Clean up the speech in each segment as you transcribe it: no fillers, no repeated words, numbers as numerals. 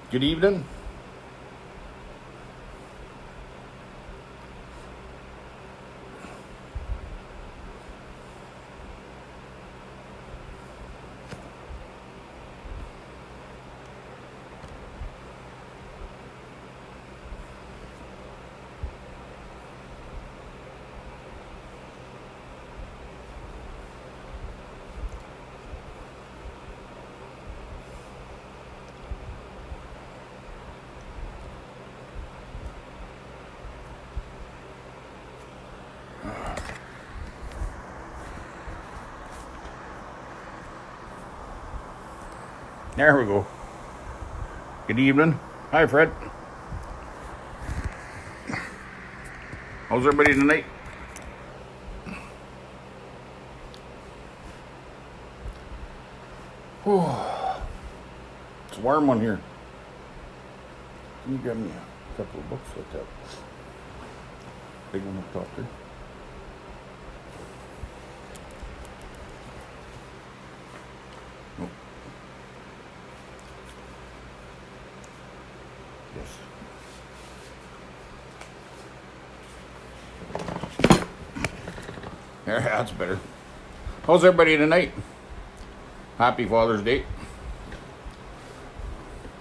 Good evening. There we go. Good evening. Hi, Fred. How's everybody tonight? Whew. It's a warm one here. Can you grab me a couple of books like that? Big one up top there. Nope. Yes. There, that's better. How's everybody tonight? Happy Father's Day.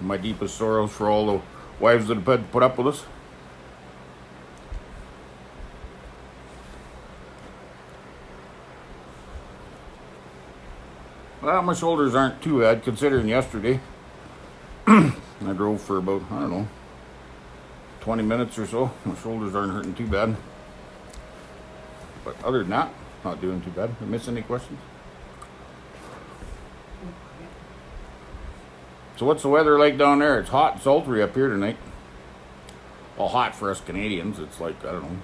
My deepest sorrows for all the wives that have had to put up with us. Well, my shoulders aren't too bad considering yesterday. I drove for about, I don't know, 20 minutes or so. My shoulders aren't hurting too bad. But other than that, not doing too bad. Did I miss any questions? So what's the weather like down there? It's hot and sultry up here tonight. Well, hot for us Canadians. It's like, I don't know,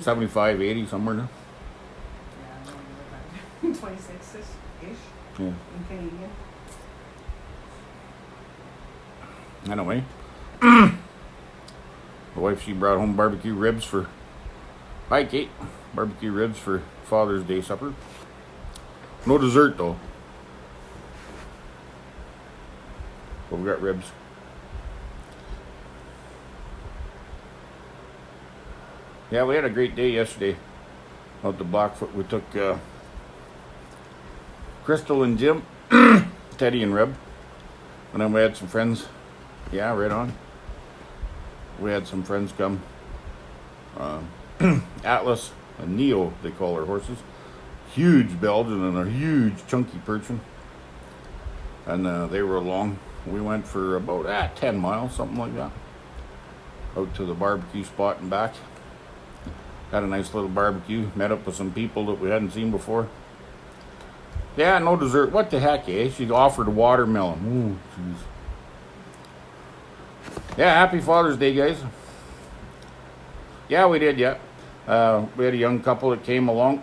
75, 80, somewhere there. Yeah, 26-ish Yeah. in Canadian. Anyway, the wife, she brought home barbecue ribs for, hi Kate, barbecue ribs for Father's Day supper. No dessert though. But we got ribs. Yeah, we had a great day yesterday out the Blackfoot. We took Crystal and Jim, Teddy and Reb, and then we had some friends. Yeah, right on. We had some friends come. Atlas and Neo, they call our horses. Huge Belgian and a huge chunky Persian. And they were along. We went for about 10 miles, something like that. Out to the barbecue spot and back. Had a nice little barbecue. Met up with some people that we hadn't seen before. Yeah, no dessert. What the heck, eh? She offered a watermelon. Ooh, jeez. Yeah, happy Father's Day, guys. Yeah, we did, yeah. We had a young couple that came along.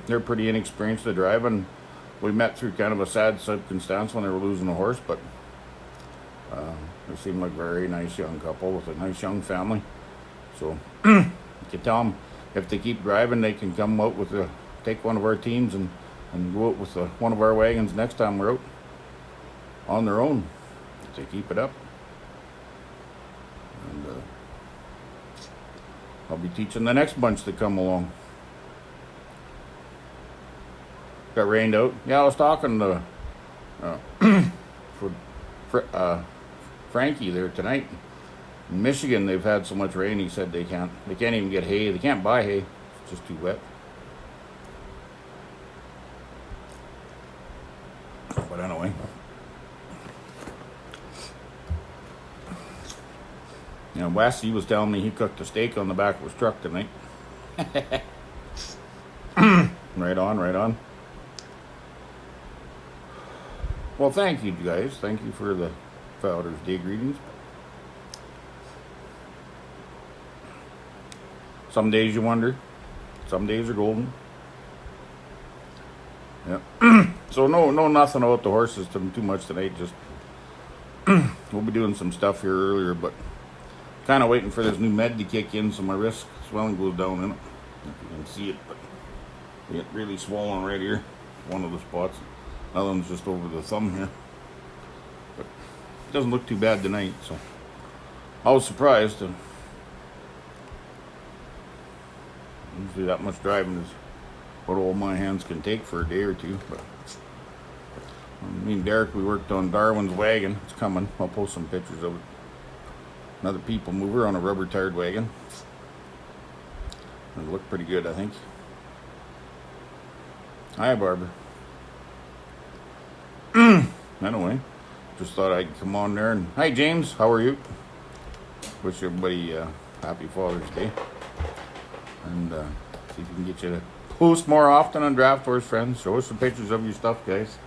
They're pretty inexperienced to drive, and we met through kind of a sad circumstance when they were losing a horse, but they seemed like a very nice young couple with a nice young family. So you can tell them if they keep driving, they can come out with take one of our teams and go out with one of our wagons next time we're out on their own if they keep it up. And I'll be teaching the next bunch to come along. Got rained out. Yeah, I was talking to Frankie there tonight. In Michigan, they've had so much rain. He said they can't even get hay. They can't buy hay. It's just too wet. But anyway. Yeah, Wes, he was telling me he cooked a steak on the back of his truck tonight. Right on, right on. Well, thank you guys. Thank you for the Father's Day greetings. Some days you wonder. Some days are golden. Yeah. So no nothing about the horses too much tonight. Just we'll be doing some stuff here earlier, but kind of waiting for this new med to kick in so my wrist swelling goes down in it. If you can see it, but we get really swollen right here. One of the spots. Another one's just over the thumb here. But doesn't look too bad tonight. So I was surprised. Usually that much driving is what all my hands can take for a day or two. But me and Derek, we worked on Darwin's wagon. It's coming. I'll post some pictures of it. Another people mover on a rubber tired wagon. It looked pretty good, I think. Hi, Barbara. Anyway, just thought I'd come on there and hi, James. How are you? Wish everybody happy Father's Day, and see if we can get you to post more often on Draft Horse Friends. Show us some pictures of your stuff, guys.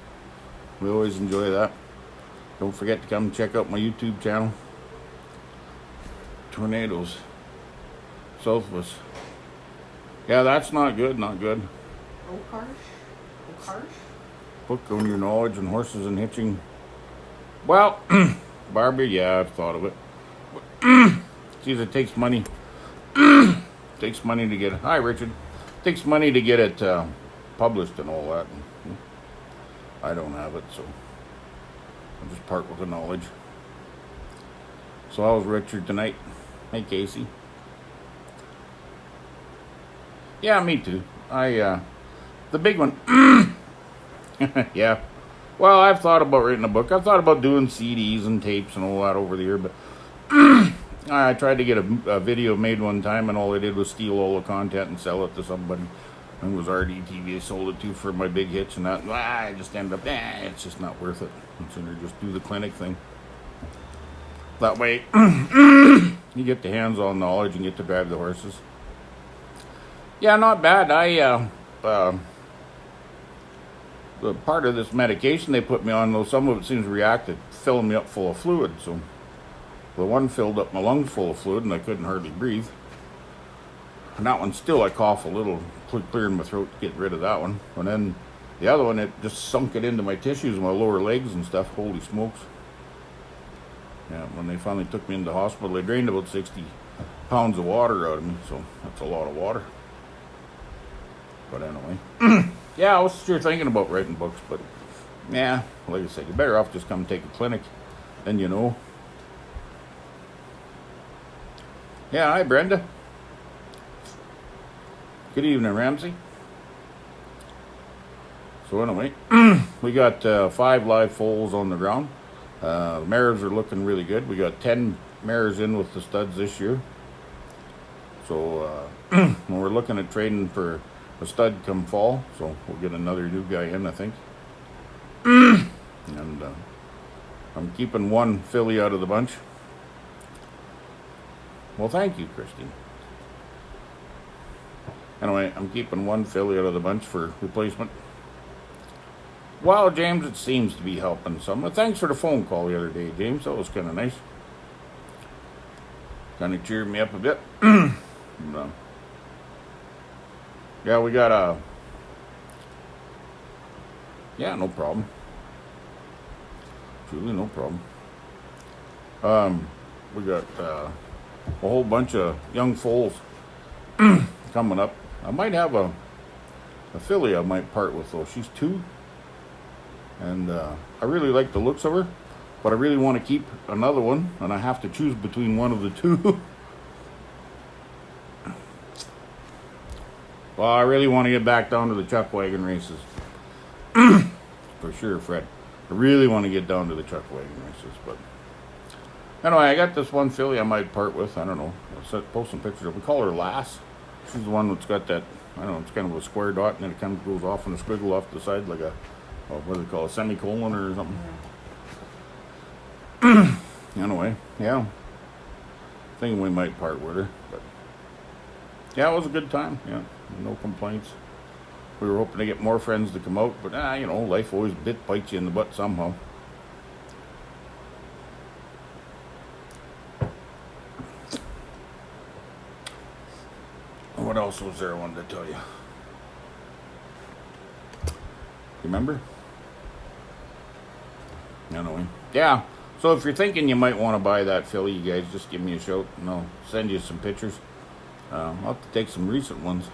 We always enjoy that. Don't forget to come check out my YouTube channel. Tornadoes south of us. Yeah, that's not good. Not good. Okarsh? Book on your knowledge and horses and hitching. Well, Barbie, yeah, I've thought of it. Geez, it takes money. Takes money to get. Hi, Richard. Takes money to get it published and all that. I don't have it, so I'll just part with the knowledge. So how's Richard tonight? Hey, Casey. Yeah, me too. The big one. Yeah. Well, I've thought about writing a book. I've thought about doing CDs and tapes and all that over the year, but I tried to get a video made one time, and all I did was steal all the content and sell it to somebody. And it was RDTV I sold it to for my big hitch, and that I just ended up, it's just not worth it. I'd sooner just do the clinic thing. That way, you get the hands-on knowledge and get to drive the horses. Yeah, not bad. The part of this medication they put me on, though, some of it seems to react to filling me up full of fluid. So the one filled up my lungs full of fluid, and I couldn't hardly breathe. And that one still, I cough a little, clearing my throat to get rid of that one. And then the other one, it just sunk it into my tissues, my lower legs and stuff. Holy smokes. Yeah, when they finally took me into the hospital, they drained about 60 pounds of water out of me. So that's a lot of water. But anyway. Yeah, I was sure thinking about writing books, but yeah, like I said, you're better off just come take a clinic, then you know. Yeah, hi Brenda. Good evening, Ramsey. So anyway, we got 5 live foals on the ground. Mares are looking really good. We got 10 mares in with the studs this year. So we're looking at trading for a stud come fall, so we'll get another new guy in, I think. And I'm keeping one filly out of the bunch. Well, thank you, Christine. Anyway, I'm keeping one filly out of the bunch for replacement. Well, James, it seems to be helping some. Thanks for the phone call the other day, James. That was kind of nice. Kind of cheered me up a bit. Yeah, we got a... Yeah, no problem. Truly, no problem. We got a whole bunch of young foals coming up. I might have a filly I might part with, though. She's 2. And I really like the looks of her. But I really want to keep another one. And I have to choose between one of the 2. Well, I really want to get back down to the chuck wagon races. For sure, Fred. I really want to get down to the chuck wagon races. But anyway, I got this one filly I might part with. I don't know. I'll post some pictures of her. We call her Lass. She's the one that's got that, I don't know, it's kind of a square dot, and then it kind of goes off in a squiggle off the side like a, what do they call it, a semicolon or something. Anyway, yeah. Thinking we might part with her. But yeah, it was a good time. Yeah. No complaints. We were hoping to get more friends to come out, but you know, life always bites you in the butt somehow. What else was there I wanted to tell you? Remember? Anyway, yeah. So if you're thinking you might want to buy that filly, you guys just give me a shout and I'll send you some pictures. I'll have to take some recent ones.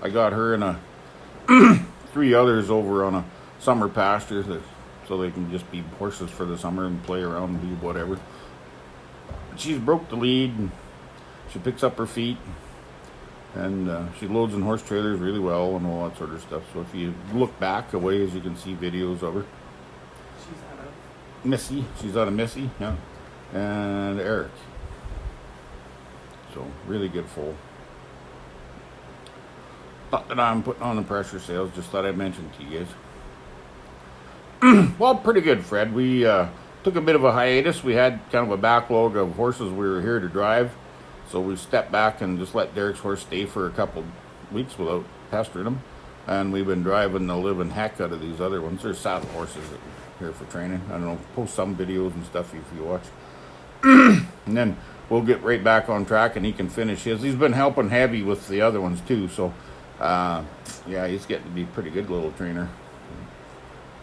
I got her and 3 others over on a summer pasture that so they can just be horses for the summer and play around and do whatever. She's broke the lead, and she picks up her feet, and she loads in horse trailers really well and all that sort of stuff. So if you look back a ways, you can see videos of her. She's out of. Missy, she's out of Missy, yeah, and Eric. So really good foal. Not that I'm putting on the pressure sales, just thought I'd mention to you guys. Well, pretty good, Fred. We took a bit of a hiatus. We had kind of a backlog of horses we were here to drive. So we stepped back and just let Derek's horse stay for a couple weeks without pestering him. And we've been driving the living heck out of these other ones. They're saddle horses here for training. I don't know, post some videos and stuff if you watch. And then we'll get right back on track and he can finish his. He's been helping heavy with the other ones too. So, yeah, he's getting to be a pretty good little trainer.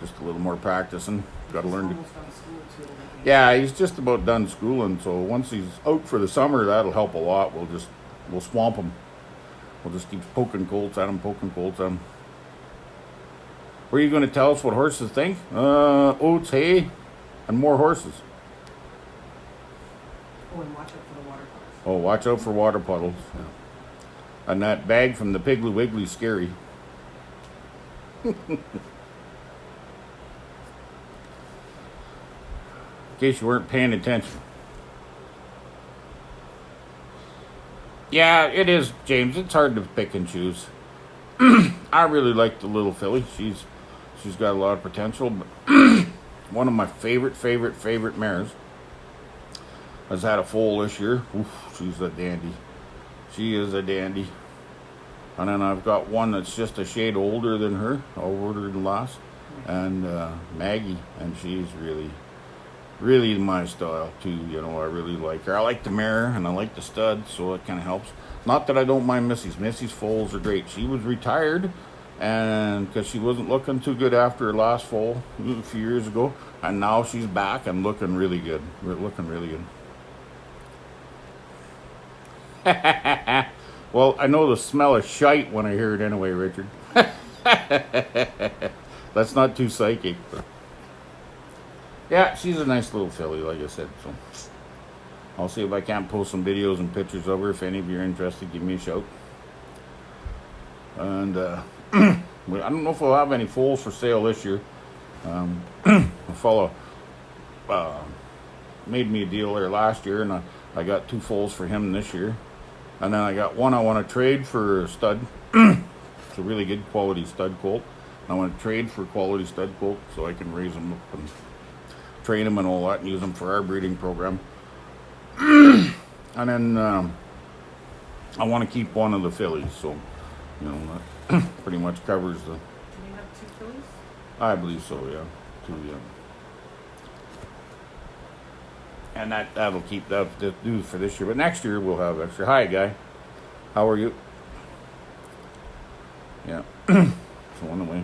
Just a little more practicing. Got to learn to. Almost done school too. Yeah, he's just about done schooling. So once he's out for the summer, that'll help a lot. We'll swamp him. We'll just keep poking colts at him. Were you going to tell us what horses think? Oats, hay, and more horses. Oh, and watch out for the water puddles. Oh, watch out for water puddles. Yeah. And that bag from the Piggly Wiggly's scary. In case you weren't paying attention. Yeah, it is, James. It's hard to pick and choose. I really like the little filly. She's got a lot of potential. But one of my favorite mares has had a foal this year. Oof, she's a dandy. She is a dandy. And then I've got one that's just a shade older than her, older than last, and Maggie, and she's really my style too. You know, I really like her. I like the mare and I like the stud, so it kind of helps. Not that I don't mind Missy's. Missy's foals are great. She was retired, and because she wasn't looking too good after her last foal a few years ago, and now she's back and looking really good. Well, I know the smell of shite when I hear it anyway, Richard. That's not too psychic, but yeah, she's a nice little filly, like I said. So I'll see if I can't post some videos and pictures of her. If any of you are interested, give me a shout. And I don't know if we'll have any foals for sale this year. A fellow made me a deal there last year, and I got 2 foals for him this year. And then I got one I want to trade for a stud. It's a really good quality stud colt. I want to trade for quality stud colt so I can raise them up and train them and all that and use them for our breeding program. And then I want to keep one of the fillies. So, you know, that pretty much covers the... Do you have 2 fillies? I believe so, yeah. 2, yeah. And that'll keep that do for this year. But next year we'll have extra. Hi, guy. How are you? Yeah. So anyway.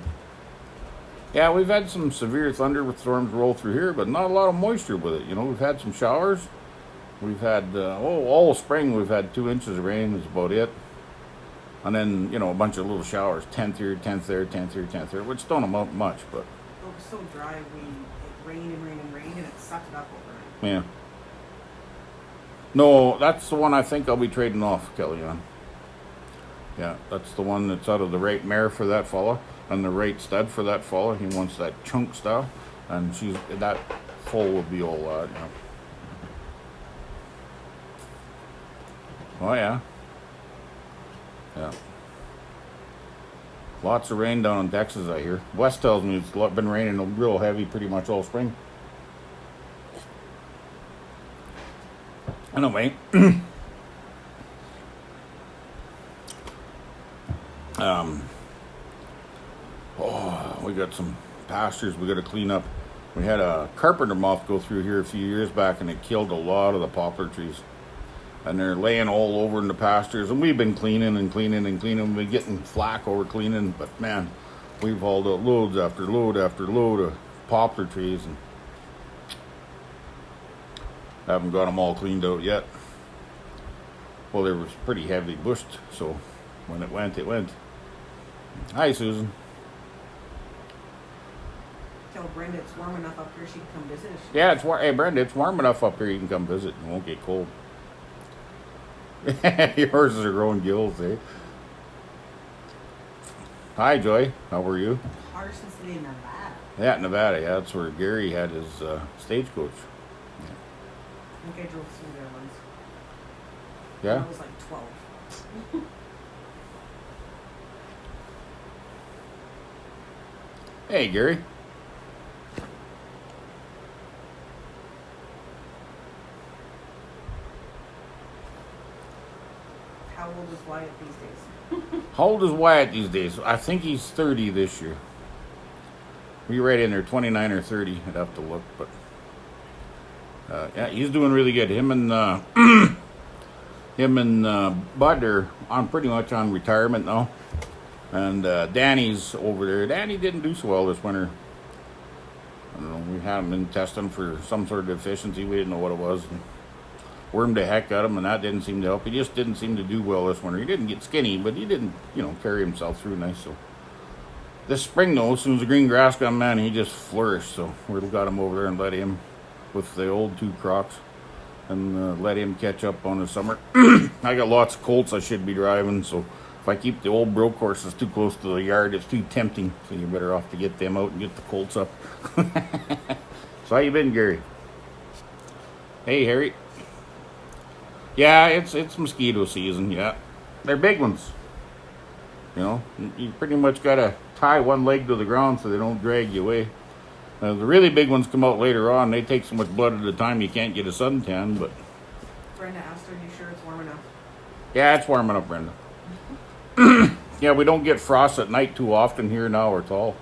Yeah, we've had some severe thunderstorms roll through here, but not a lot of moisture with it. You know, we've had some showers. We've had, all spring we've had 2 inches of rain is about it. And then, you know, a bunch of little showers. 10th here, 10th there, 10th here, 10th there, which don't amount much, but... It was so dry, it rained and it sucked it up overnight. Yeah. No, that's the one I think I'll be trading off, Kelly, on. Yeah, that's the one that's out of the right mare for that fella and the right stud for that fella. He wants that chunk style, and that foal will be all that, you know. Oh, yeah. Yeah. Lots of rain down in Texas, I hear. Wes tells me it's been raining real heavy pretty much all spring. Anyway, we got some pastures we got to clean up. We had a carpenter moth go through here a few years back, and it killed a lot of the poplar trees. And they're laying all over in the pastures, and we've been cleaning. We've been getting flack over cleaning, but man, we've hauled out loads after load after load of poplar trees, and haven't got them all cleaned out yet. Well, they were pretty heavily bushed, so when it went, it went. Hi, Susan. tell Brenda it's warm enough up here she can come visit us. Yeah, it's warm. Hey, Brenda, it's warm enough up here. You can come visit. It won't get cold. Your horses are growing gills, eh? Hi, Joy. How are you? Carson City, Nevada. Yeah, Nevada. Yeah, that's where Gary had his stagecoach. I think I drove through there once. Yeah? I was like 12. Hey, Gary. How old is Wyatt these days? How old is Wyatt these days? I think he's 30 this year. Be right in there, 29 or 30. I'd have to look, but yeah, he's doing really good. Him and Bud are on pretty much on retirement now, and Danny's over there. Danny didn't do so well this winter. I don't know. We had him in testing for some sort of deficiency. We didn't know what it was. And wormed the heck out of him, and that didn't seem to help. He just didn't seem to do well this winter. He didn't get skinny, but he didn't, carry himself through nice. So this spring, though, as soon as the green grass got him, man, he just flourished. So we got him over there and let him with the old 2 Crocs and let him catch up on the summer. I got lots of colts I should be driving, so if I keep the old broke horses too close to the yard, it's too tempting. So you're better off to get them out and get the colts up. So how you been, Gary? Hey, Harry. Yeah, it's mosquito season, yeah. They're big ones. You pretty much got to tie one leg to the ground so they don't drag you away. The really big ones come out later on. They take so much blood at a time you can't get a suntan, but... Brenda asked her, you sure it's warm enough? Yeah, it's warm enough, Brenda. Yeah, we don't get frost at night too often here now at all.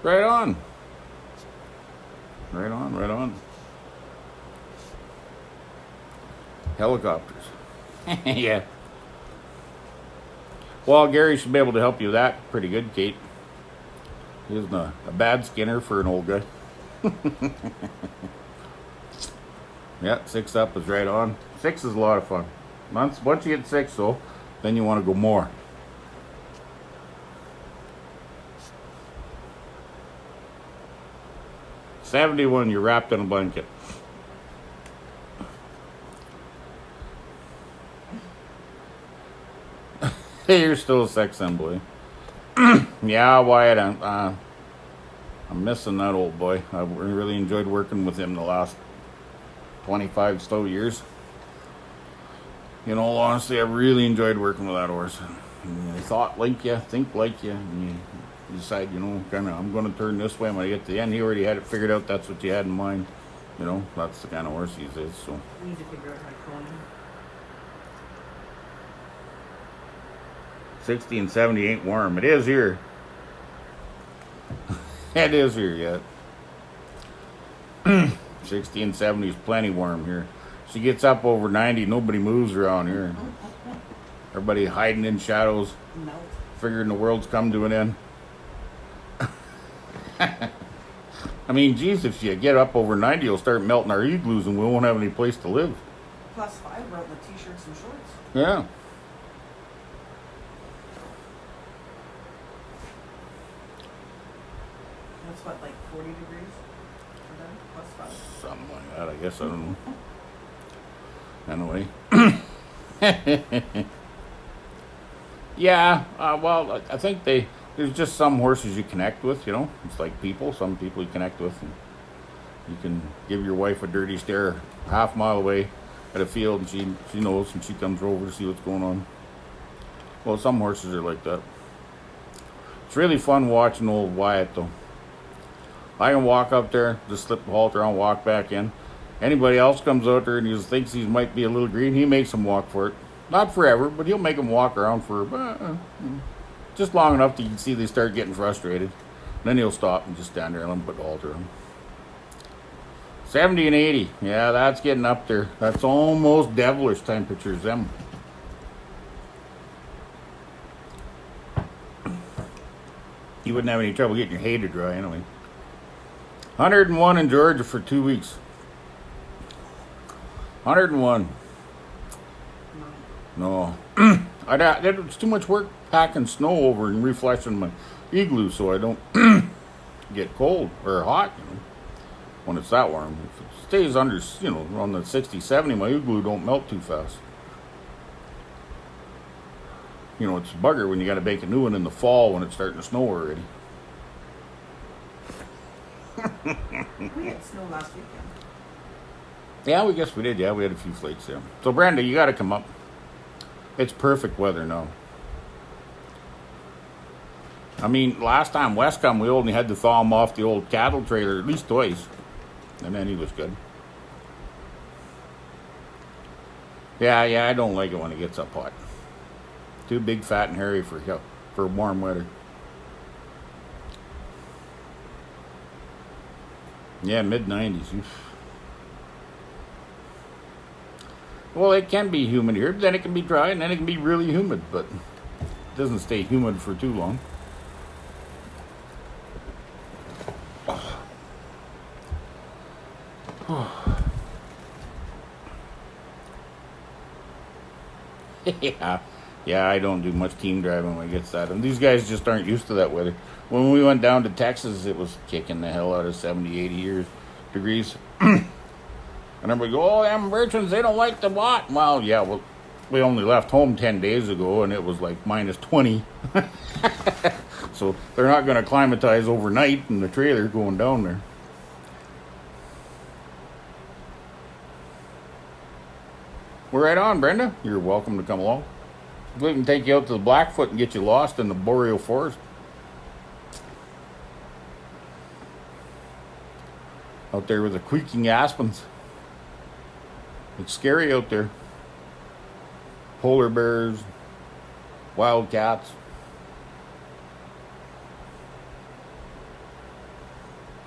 Right on. Right on, right on. Helicopters. Yeah. Well, Gary should be able to help you with that pretty good, Kate. He isn't a bad skinner for an old guy. Yeah, 6 up is right on. 6 is a lot of fun. Once you get 6, though, then you want to go more. '71, you're wrapped in a blanket. You're still a sex symbol. Yeah, Wyatt, I'm missing that old boy. I really enjoyed working with him the last 25 slow years. Honestly, I really enjoyed working with that horse. He thought like you, think like you, and you decide, I'm going to turn this way when I get to the end. He already had it figured out. That's what you had in mind. That's the kind of horse he is. So. We need to figure out how to clone him. 60 and 70 ain't warm. It is here. It is here yet. 60 and 70 is plenty warm here. She gets up over 90, nobody moves around here. Everybody hiding in shadows, Melt. figuring the world's come to an end. I mean, geez, if you get up over 90, you'll start melting our igloos and we won't have any place to live. +5 out in the t-shirts and shorts. Yeah. That's what, like 40 degrees for them? +5. Something like that, I guess. I don't know. Anyway. Yeah, well, I think there's just some horses you connect with, It's like people. Some people you connect with. And you can give your wife a dirty stare half mile away at a field and she knows and she comes over to see what's going on. Well, some horses are like that. It's really fun watching old Wyatt, though. I can walk up there, just slip the halter on, walk back in. Anybody else comes out there and he thinks he might be a little green, he makes them walk for it. Not forever, but he'll make them walk around for just long enough that you can see they start getting frustrated. Then he'll stop and just stand there and let him put the halter on. 70 and 80, yeah, that's getting up there. That's almost devilish temperatures, them. You wouldn't have any trouble getting your hay to dry anyway. 101 in Georgia for 2 weeks. 101. No. No. It's too much work packing snow over and refleshing my igloo so I don't get cold or hot, when it's that warm. If it stays under, around the 60, 70, my igloo don't melt too fast. It's a bugger when you got to bake a new one in the fall when it's starting to snow already. We had snow last weekend. Yeah, we guess we did. Yeah, we had a few flakes there. So, Brenda, you got to come up. It's perfect weather now. I mean, last time West come, we only had to thaw him off the old cattle trailer at least twice. And then he was good. Yeah, I don't like it when it gets up hot. Too big, fat, and hairy for warm weather. Yeah, mid-90s. Well, it can be humid here, but then it can be dry, and then it can be really humid, but it doesn't stay humid for too long. Yeah, I don't do much team driving when it gets that. And these guys just aren't used to that weather. When we went down to Texas, it was kicking the hell out of 70, 80 degrees. And everybody go, oh, them merchants, they don't like the what? Well, yeah, we only left home 10 days ago, and it was like minus 20. So they're not going to climatize overnight in the trailer going down there. We're right on, Brenda. You're welcome to come along. We can take you out to the Blackfoot and get you lost in the boreal forest. Out there with the creaking aspens. It's scary out there. Polar bears, wildcats.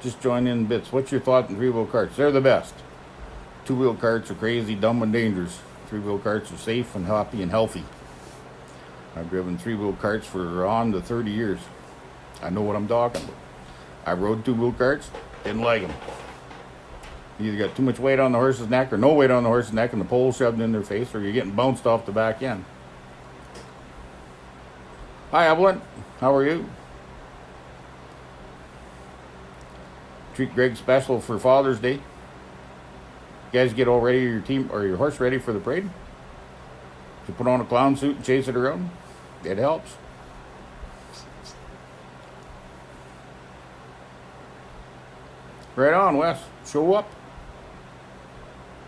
Just join in bits. What's your thought on three-wheel carts? They're the best. Two-wheel carts are crazy, dumb, and dangerous. Three-wheel carts are safe and happy and healthy. I've driven three-wheel carts for on to 30 years. I know what I'm talking about. I rode two-wheel carts, didn't like them. You either got too much weight on the horse's neck or no weight on the horse's neck and the pole shoved in their face, or you're getting bounced off the back end. Hi, Evelyn. How are you? Treat Greg special for Father's Day. You guys get all ready, your team or your horse ready for the parade? You put on a clown suit and chase it around. It helps. Right on, Wes. Show up.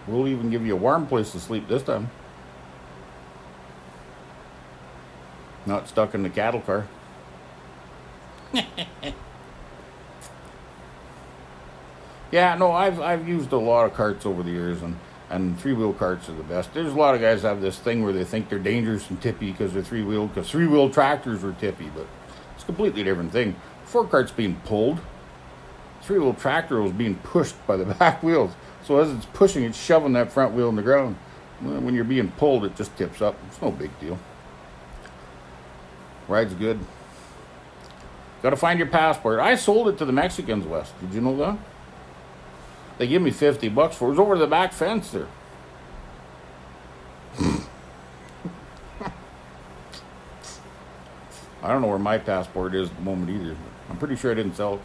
We'll even give you a warm place to sleep this time. Not stuck in the cattle car. Yeah, no, I've used a lot of carts over the years, and three-wheel carts are the best. There's a lot of guys that have this thing where they think they're dangerous and tippy because they're three-wheel, because three-wheel tractors were tippy, but it's a completely different thing. Four cart's being pulled. Three-wheel tractor was being pushed by the back wheels. So as it's pushing, it's shoving that front wheel in the ground. Well, when you're being pulled, it just tips up. It's no big deal. Ride's good. Got to find your passport. I sold it to the Mexicans, West. Did you know that? They give me $50 for it. It was over the back fence there. I don't know where my passport is at the moment either. I'm pretty sure I didn't sell it.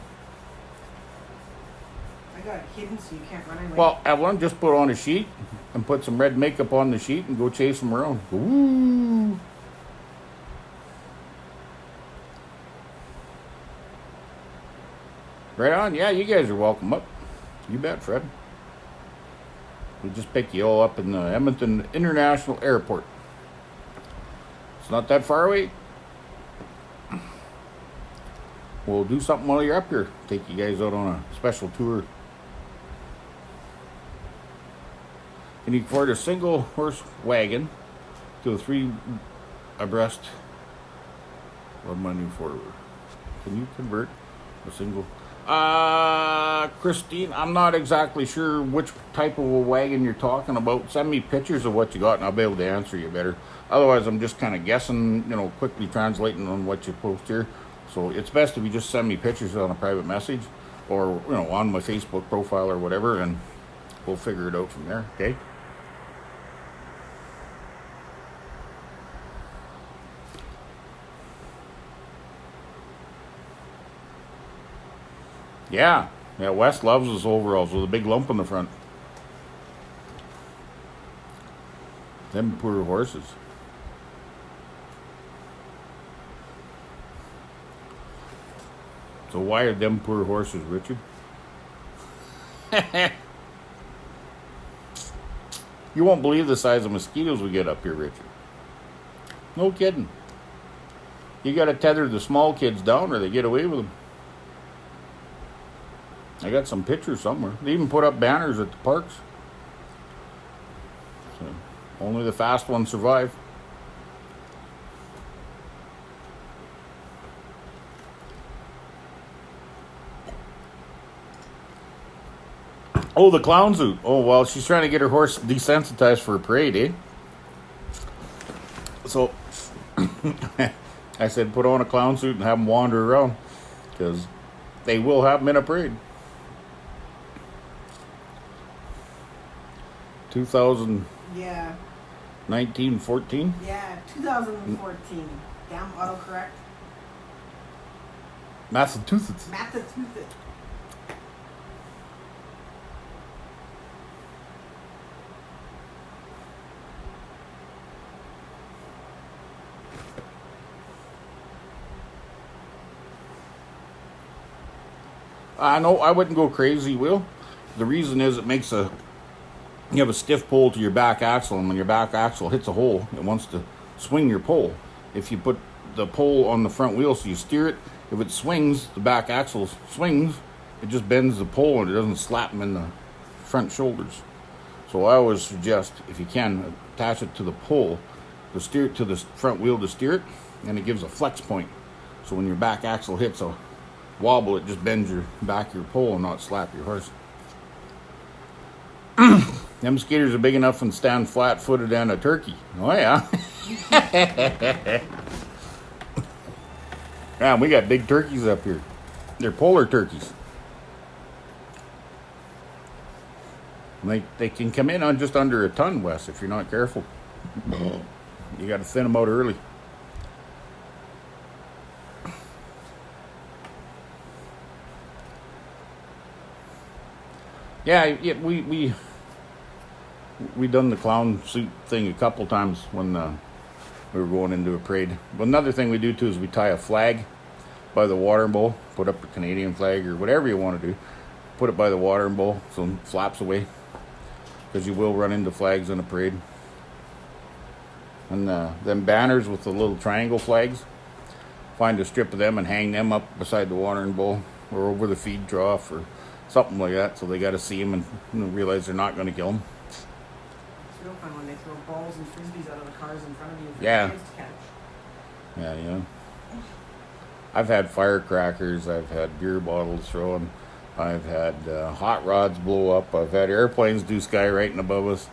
I got it hidden so you can't run away. Well, Evelyn, just put on a sheet and put some red makeup on the sheet and go chase them around. Ooh. Right on. Yeah, you guys are welcome up. You bet, Fred. We'll just pick you all up in the Edmonton International Airport. It's not that far away. We'll do something while you're up here. Take you guys out on a special tour. Can you afford a single horse wagon to a 3 abreast? What am I new for? Can you convert a single? Christine, I'm not exactly sure which type of a wagon you're talking about. Send me pictures of what you got and I'll be able to answer you better. Otherwise, I'm just kind of guessing, quickly translating on what you post here. So it's best if you just send me pictures on a private message or, on my Facebook profile or whatever, and we'll figure it out from there, okay? Yeah. Yeah, Wes loves his overalls with a big lump in the front. Them poor horses. So why are them poor horses, Richard? You won't believe the size of mosquitoes we get up here, Richard. No kidding. You got to tether the small kids down or they get away with them. I got some pictures somewhere. They even put up banners at the parks. So, only the fast ones survive. Oh, the clown suit. Oh, well, she's trying to get her horse desensitized for a parade, eh? So, I said, put on a clown suit and have them wander around. Because they will have them in a parade. 2019, Yeah. 14? Yeah. 2014. Damn autocorrect. Massachusetts. Massachusetts. No, I wouldn't go crazy, Will. The reason is you have a stiff pole to your back axle, and when your back axle hits a hole, it wants to swing your pole. If you put the pole on the front wheel so you steer it, if it swings, the back axle swings, it just bends the pole and it doesn't slap them in the front shoulders. So I always suggest, if you can, attach it to the pole, to steer it to the front wheel to steer it, and it gives a flex point. So when your back axle hits a wobble, it just bends your back of your pole and not slap your horse. Them skaters are big enough and stand flat-footed on a turkey. Oh yeah. Yeah, we got big turkeys up here. They're polar turkeys. And they can come in on just under a ton, Wes, if you're not careful. You got to thin them out early. Yeah, we done the clown suit thing a couple times when we were going into a parade. But another thing we do too is we tie a flag by the watering bowl, put up a Canadian flag or whatever you want to do. Put it by the watering bowl so it flaps away, because you will run into flags in a parade. And them banners with the little triangle flags, find a strip of them and hang them up beside the watering bowl or over the feed trough or something like that, so they got to see them and realize they're not going to kill them. It's real fun when they throw balls and frisbees out of the cars in front of you for Yeah. the kids to catch. Yeah. I've had firecrackers, I've had beer bottles thrown, I've had hot rods blow up, I've had airplanes do skywriting above us,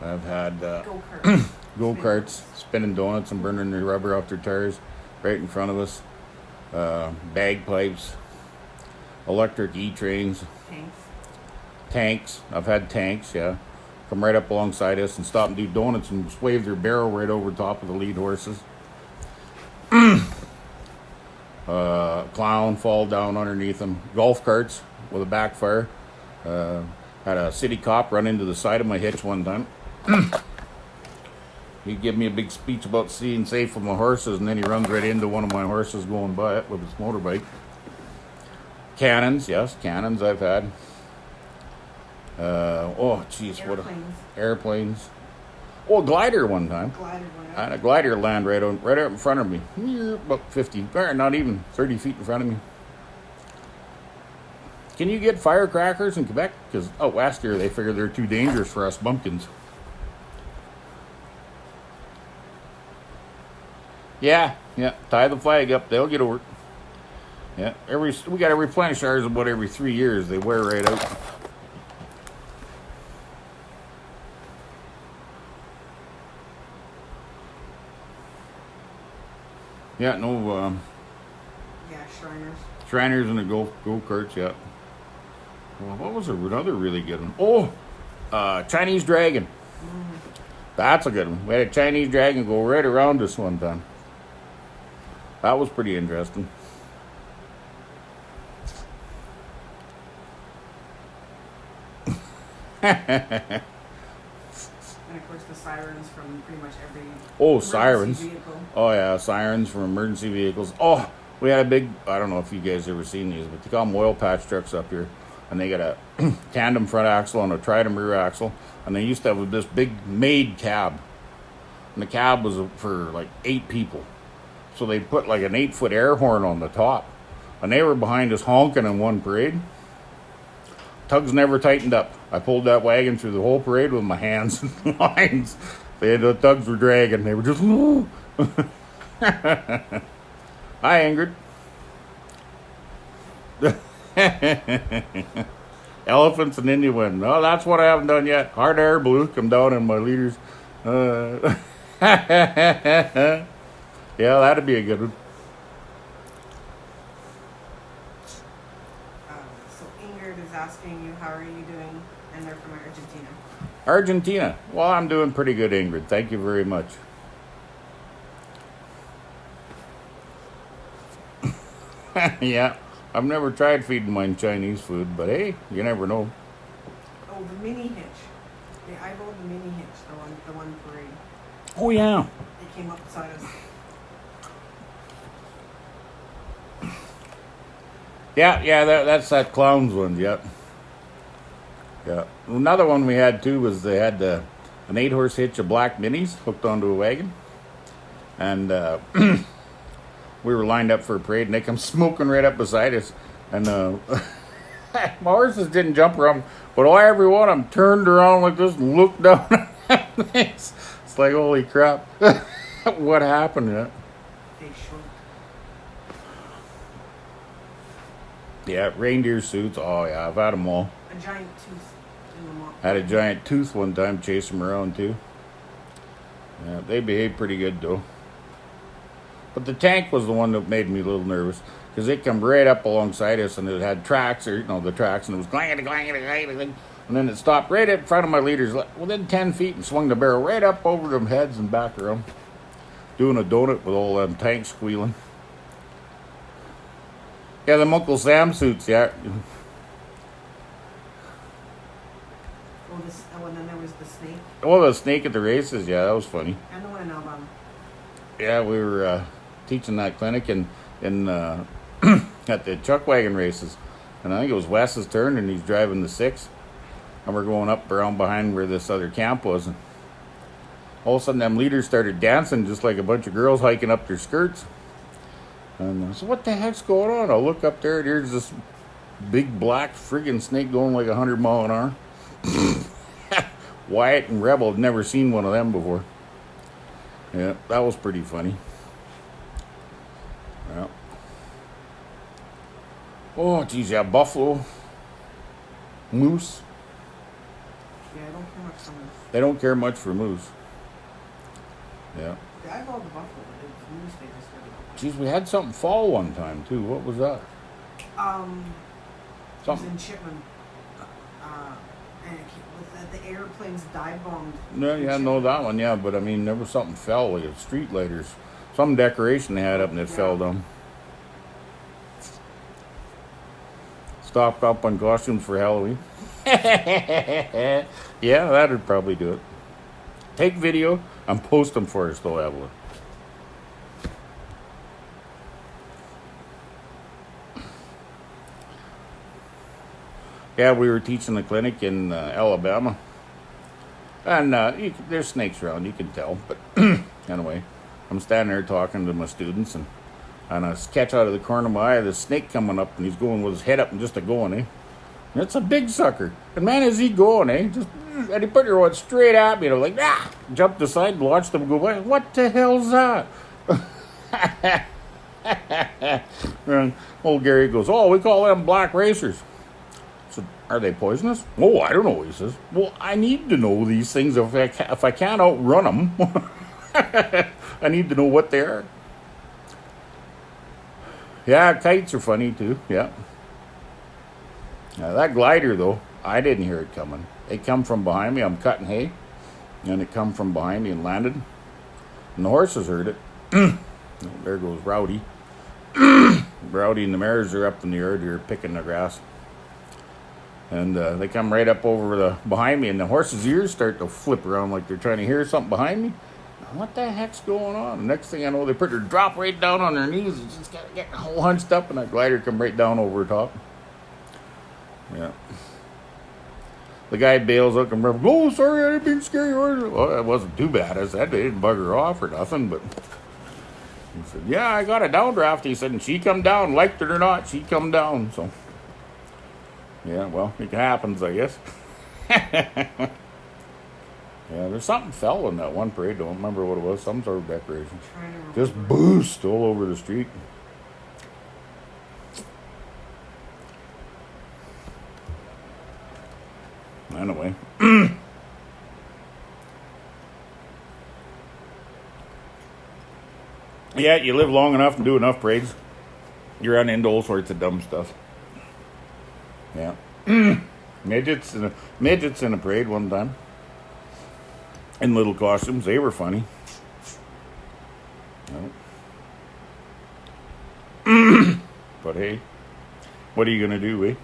I've had Go-karts. go-karts spinning donuts and burning the rubber off their tires right in front of us, bagpipes, electric E-trains, tanks. I've had tanks, yeah, come right up alongside us and stop and do donuts and just wave their barrel right over top of the lead horses. Clown fall down underneath them. Golf carts with a backfire. Had a city cop run into the side of my hitch one time. He gave me a big speech about being safe with my horses, and then he runs right into one of my horses going by it with his motorbike. Cannons, yes, cannons I've had. Airplanes. Oh, a glider one time. I had a glider land right up in front of me. About 50, or not even 30 feet in front of me. Can you get firecrackers in Quebec? Because last year they figured they're too dangerous for us bumpkins. Yeah, tie the flag up, they'll get over it. Yeah, we got to replenish ours about every 3 years. They wear right out. Yeah, no. Shriners. Shriners and the go-karts. Yeah. Well, what was another really good one? Oh, Chinese dragon. That's a good one. We had a Chinese dragon go right around us one time. That was pretty interesting. And of course the sirens from pretty much every Oh, emergency sirens. vehicle. Oh yeah, sirens from emergency vehicles. Oh, we had a big, I don't know if you guys ever seen these, but they call them oil patch trucks up here. And they got a tandem front axle and a tridem rear axle. And they used to have this big made cab. And the cab was for like 8 people. So they put like an 8-foot air horn on the top. And they were behind us honking in one parade. Tugs never tightened up. I pulled that wagon through the whole parade with my hands and lines. The tugs were dragging. They were just, woo. Hi, Ingrid. Elephants and Indian. No, that's what I haven't done yet. Hard air blue come down in my leaders. Yeah, that'd be a good one. So Ingrid is asking you, how are you doing? And they're from Argentina. Argentina. Well, I'm doing pretty good, Ingrid. Thank you very much. Yeah, I've never tried feeding mine Chinese food, but hey, you never know. Oh, the mini hitch. I rode the mini hitch, the one parade. Oh yeah. It came up beside us. Yeah, that's that clowns one. Yep. Yeah. Another one we had too was they had an 8-horse hitch of black minis hooked onto a wagon, and we were lined up for a parade, and they come smoking right up beside us, and my horses didn't jump around, but every one of them turned around like this and looked down at me. It's like, holy crap, what happened? Yeah. They shrunk. Yeah, reindeer suits. Oh yeah, I've had them all. A giant tooth in the mouth. Had a giant tooth one time, chase them around too. Yeah, they behaved pretty good though. But the tank was the one that made me a little nervous, because it come right up alongside us, and it had tracks, or the tracks, and it was clanging, and then it stopped right in front of my leaders, within 10 feet, and swung the barrel right up over them heads and back around, doing a donut with all them tanks squealing. Yeah, them Uncle Sam suits, yeah. Oh, and then there was the snake. Oh, the snake at the races, yeah, that was funny. And the one in Alabama. Yeah, we were teaching that clinic in at the chuck wagon races, and I think it was Wes's turn, and he's driving the 6, and we're going up around behind where this other camp was, and all of a sudden them leaders started dancing just like a bunch of girls hiking up their skirts. And I said, what the heck's going on? I'll look up there, there's this big black friggin' snake going like 100 miles an hour. Wyatt and Rebel had never seen one of them before. Yeah, that was pretty funny. Yeah. Oh, geez, yeah, buffalo, moose. Yeah, I don't care much for moose. They don't care much for moose. Yeah. Yeah, I rode the buffalo, but it was moose they just really don't. Geez, we had something fall one time too. What was that? It was Something. in Shipman. And with the airplanes dive bombed. No, yeah, no, that one, yeah. But I mean, there was something fell, like a street lighters, some decoration they had up, and it fell down. Stocked up on costumes for Halloween. Yeah, that'd probably do it. Take video and post them for us, though, Evelyn. Yeah, we were teaching the clinic in Alabama. And there's snakes around, you can tell. But anyway, I'm standing there talking to my students, and I catch out of the corner of my eye this snake coming up, and he's going with his head up and just going, eh? And it's a big sucker. And man, is he going, eh? And he put it right straight at me, and I'm like, ah! Jumped aside and watched him go by. What the hell's that? And old Gary goes, oh, we call them black racers. Are they poisonous? Oh, I don't know, he says. Well, I need to know these things if I can't outrun them. I need to know what they are. Yeah, kites are funny too, yeah. Now, that glider, though, I didn't hear it coming. It come from behind me. I'm cutting hay, and it come from behind me and landed. And the horses heard it. Oh, there goes Rowdy. Rowdy and the mares are up in the yard here picking the grass. And they come right up over behind me, and the horse's ears start to flip around like they're trying to hear something behind me. What the heck's going on? The next thing I know, they put her drop right down on their knees and just got getting all hunched up, and that glider come right down over the top. Yeah. The guy bails out and goes, "Oh, sorry, I didn't mean to scare you." Well, it wasn't too bad. I said they didn't bug her off or nothing, but he said, "Yeah, I got a downdraft." He said, and she come down, liked it or not, she come down. So, yeah, well, it happens, I guess. Yeah, there's something fell in that one parade. Don't remember what it was. Some sort of decoration. Just boost all over the street. Anyway. Yeah, you live long enough and do enough parades, you run into all sorts of dumb stuff. Yeah. Midgets in a parade one time. In little costumes. They were funny. No. But hey, what are you going to do, eh?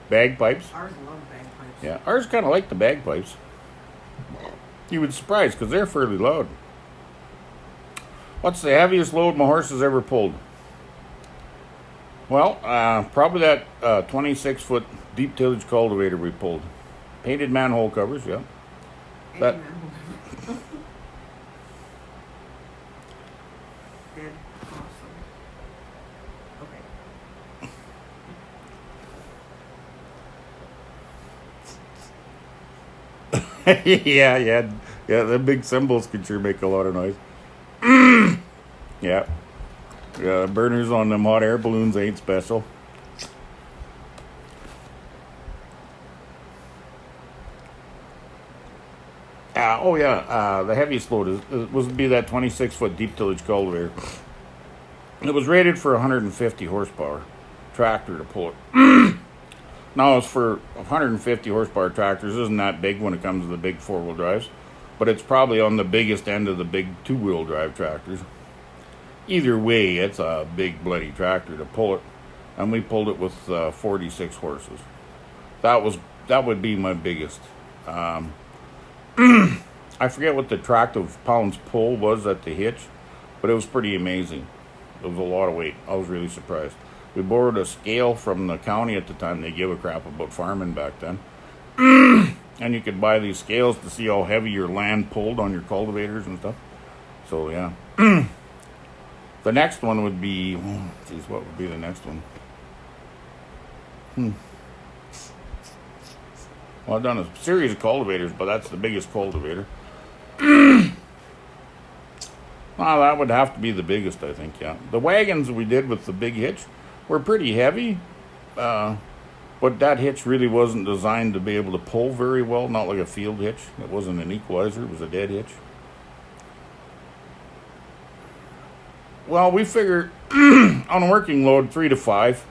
Bagpipes? Ours love bagpipes. Yeah, ours kind of like the bagpipes. You would be surprised because they're fairly loud. What's the heaviest load my horse has ever pulled? Well, probably that 26-foot deep tillage cultivator we pulled. Painted manhole covers, yeah. That. Dead awesome. Okay. Yeah. The big cymbals could sure make a lot of noise. Yeah. Burners on them hot air balloons ain't special. The heaviest load would be that 26-foot deep tillage cultivator. It was rated for 150 horsepower tractor to pull it. Now, it's for 150 horsepower tractors. Isn't that big when it comes to the big four-wheel drives, but it's probably on the biggest end of the big two-wheel drive tractors. Either way, it's a big bloody tractor to pull it, and we pulled it with 46 horses. That would be my biggest. I forget what the tractive pounds pull was at the hitch, but it was pretty amazing. It was a lot of weight. I was really surprised. We borrowed a scale from the county at the time. They gave a crap about farming back then. And you could buy these scales to see how heavy your land pulled on your cultivators and stuff. So, yeah. The next one would be... what would be the next one? Well, I've done a series of cultivators, but that's the biggest cultivator. Well, that would have to be the biggest, I think, yeah. The wagons we did with the big hitch were pretty heavy, but that hitch really wasn't designed to be able to pull very well, not like a field hitch. It wasn't an equalizer, it was a dead hitch. Well, we figure on a working load, 3 to 5.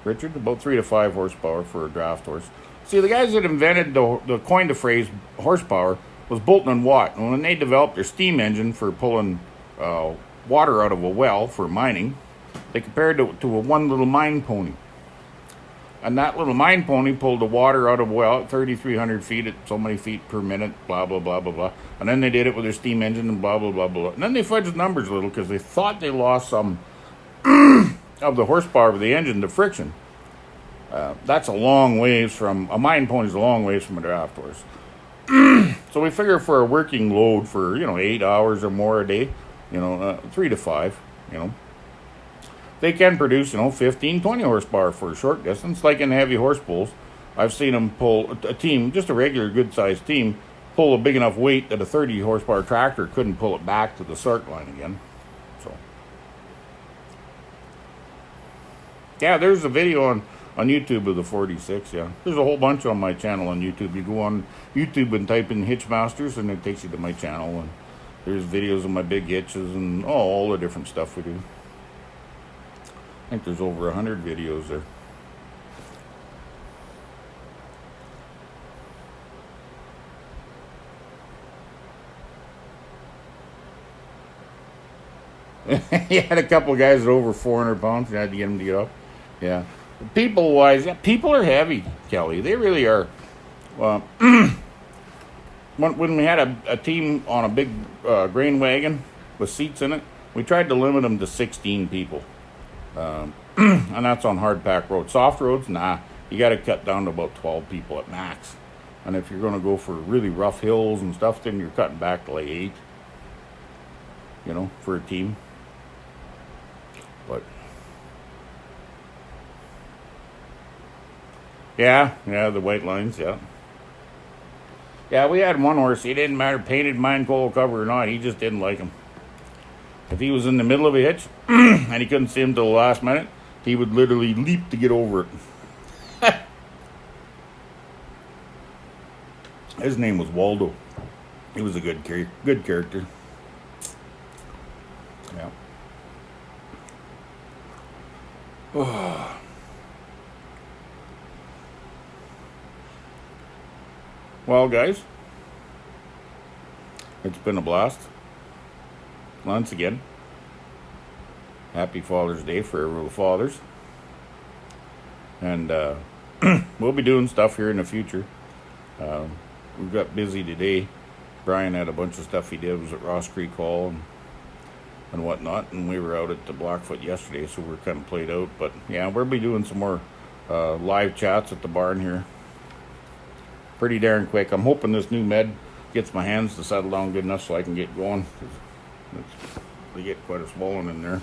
Richard, about 3 to 5 horsepower for a draft horse. See, the guys that invented the coined the phrase horsepower was Bolton and Watt. And when they developed their steam engine for pulling water out of a well for mining, they compared it to a one little mine pony. And that little mine pony pulled the water out of a well at 3,300 feet at so many feet per minute, blah, blah, blah, blah, blah. And then they did it with their steam engine and blah, blah, blah, blah. And then they fudged the numbers a little because they thought they lost some of the horsepower of the engine to friction. That's a long ways from, a mine pony's a long ways from a draft horse. So we figure for a working load for, 8 hours or more a day, 3 to 5, they can produce, 15, 20 horsepower for a short distance, like in heavy horse pulls. I've seen them pull a team, just a regular good-sized team, pull a big enough weight that a 30 horsepower tractor couldn't pull it back to the start line again. So, yeah, there's a video on YouTube of the 46, yeah. There's a whole bunch on my channel on YouTube. You go on YouTube and type in Hitchmasters, and it takes you to my channel, and there's videos of my big hitches and all the different stuff we do. I think there's over 100 videos there. You had a couple of guys that over 400 pounds. You had to get them to get up. Yeah. People-wise, yeah, people are heavy. Kelly. They really are. Well, when we had a team on a big grain wagon with seats in it, we tried to limit them to 16 people. And that's on hard pack roads. Soft roads, nah. You got to cut down to about 12 people at max. And if you're going to go for really rough hills and stuff, then you're cutting back to like 8. You know, for a team. But yeah, the white lines, yeah. Yeah, we had one horse. He didn't matter painted mine coal cover or not. He just didn't like him. If he was in the middle of a hitch and he couldn't see him till the last minute, he would literally leap to get over it. His name was Waldo. He was a good character. Yeah. Oh. Well, guys, it's been a blast. Once again, happy Father's Day for all the fathers. And we'll be doing stuff here in the future. We got busy today. Brian had a bunch of stuff he did. It was at Ross Creek Hall and whatnot. And we were out at the Blackfoot yesterday, so we're kind of played out. But yeah, we'll be doing some more live chats at the barn here. Pretty darn quick. I'm hoping this new med gets my hands to settle down good enough so I can get going. They get quite a swollen in there.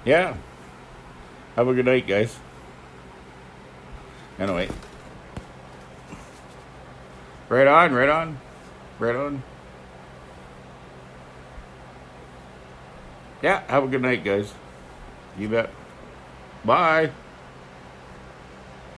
Yeah. Have a good night, guys. Anyway. Right on. Yeah, have a good night, guys. You bet. Bye.